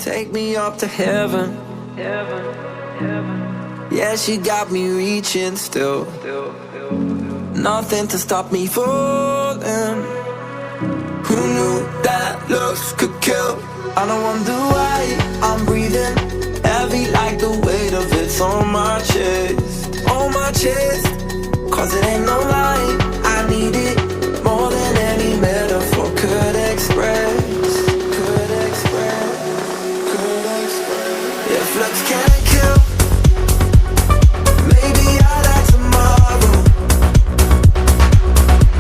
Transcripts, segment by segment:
take me up to heaven. Yeah, she got me reaching still. Nothing to stop me falling. Who knew that looks could kill? I don't wonder why I'm breathing heavy like the weight of it's on my chest. On my chest. Cause it ain't no lie, I need it more than any metaphor could express. Could express. Could express. If looks can't kill, maybe I'll die tomorrow,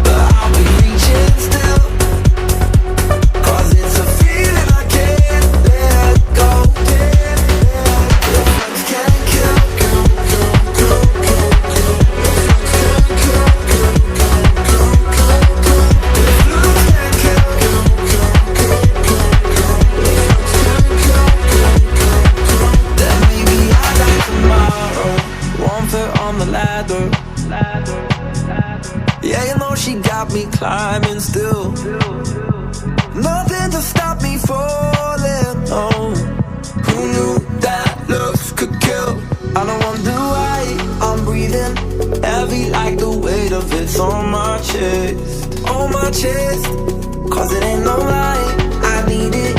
but I'll be reaching still. Cause it's a feeling I can't let go. If looks can't kill, yeah, you know she got me climbing still. Nothing to stop me falling. Oh, who knew that looks could kill? I don't wonder why I'm breathing heavy like the weight of it's on my chest. On my chest. Cause it ain't no lie, I need it